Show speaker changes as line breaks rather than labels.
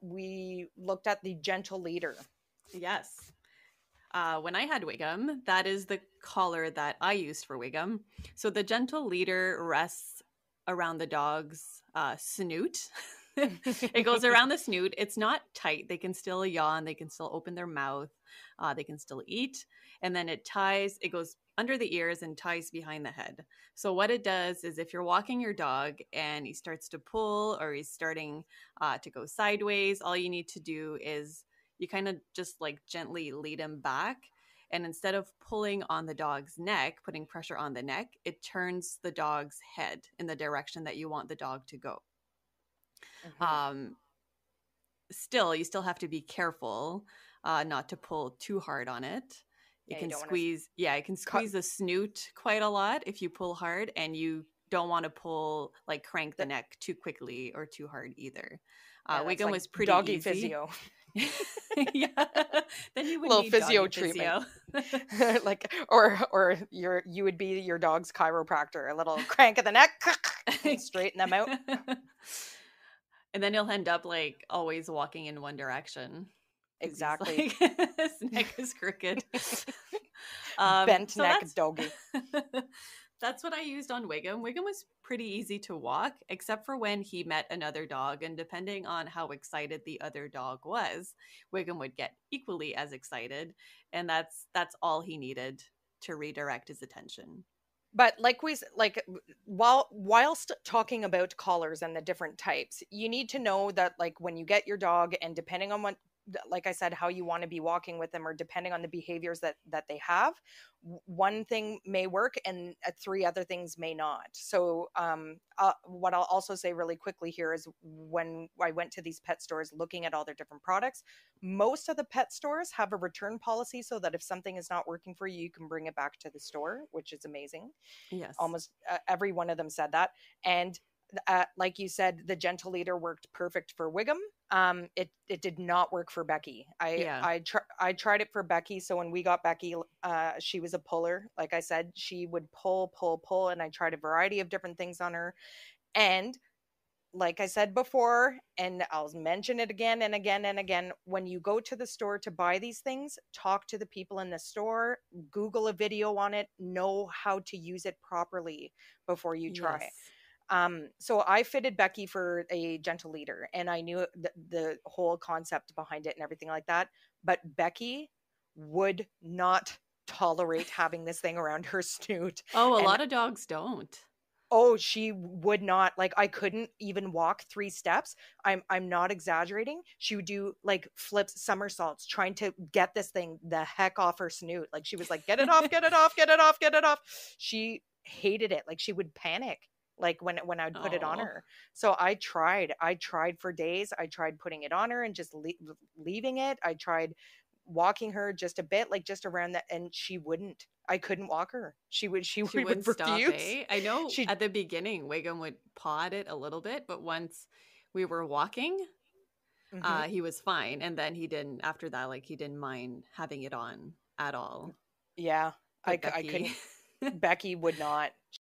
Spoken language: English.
we looked at the gentle leader.
Yes. When I had Wiggum, that is the collar that I used for Wiggum. So the gentle leader rests around the dog's snoot. It goes around the snoot. It's not tight. They can still yawn. They can still open their mouth. They can still eat. And then it goes under the ears and ties behind the head. So what it does is if you're walking your dog and he starts to pull or he's starting to go sideways, all you need to do is you kind of just like gently lead him back. And instead of pulling on the dog's neck, putting pressure on the neck, it turns the dog's head in the direction that you want the dog to go. You still have to be careful not to pull too hard on it. It can squeeze the snoot quite a lot if you pull hard, and you don't want to pull, like, crank the neck too quickly or too hard either. Wiggum was pretty
doggy
easy.
physio.
Yeah, then you would
little
need
physio
doggy
treatment. Like, or you would be your dog's chiropractor. A little crank of the neck, straighten them out.
And then he'll end up like always walking in one direction.
Exactly.
Like, his neck is crooked.
Bent neck doggy.
That's what I used on Wiggum. Wiggum was pretty easy to walk, except for when he met another dog. And depending on how excited the other dog was, Wiggum would get equally as excited. And that's all he needed to redirect his attention.
But whilst talking about collars and the different types, you need to know that, like, when you get your dog, and depending on what, like I said, how you want to be walking with them, or depending on the behaviors that they have, one thing may work and 3 other things may not. So what I'll also say really quickly here is, when I went to these pet stores looking at all their different products, most of the pet stores have a return policy, so that if something is not working for you, you can bring it back to the store, which is amazing.
Yes.
Almost every one of them said that. And like you said, the gentle leader worked perfect for Wiggum. It did not work for Becky. I tried it for Becky. So when we got Becky, she was a puller. Like I said, she would pull, and I tried a variety of different things on her. And like I said before, and I'll mention it again and again and again, when you go to the store to buy these things, talk to the people in the store, Google a video on it, know how to use it properly before you try.
Yes.
So I fitted Becky for a gentle leader, and I knew the whole concept behind it and everything like that. But Becky would not tolerate having this thing around her snoot.
Oh, a lot of dogs don't.
Oh, she would not. Like, I couldn't even walk 3 steps. I'm not exaggerating. She would do like flips, somersaults, trying to get this thing the heck off her snoot. Like, she was like, get it off, get it off, get it off, get it off. She hated it. Like, she would panic, like when I'd put it on her. So I tried for days. I tried putting it on her and just leaving it. I tried walking her just a bit, like just around that, and she wouldn't. I couldn't walk her. She would
wouldn't stop, eh? I know
at
the beginning Wiggum would paw at it a little bit, but once we were walking, he was fine. And then he didn't, after that, like, he didn't mind having it on at all.
Yeah. I couldn't. Becky would not.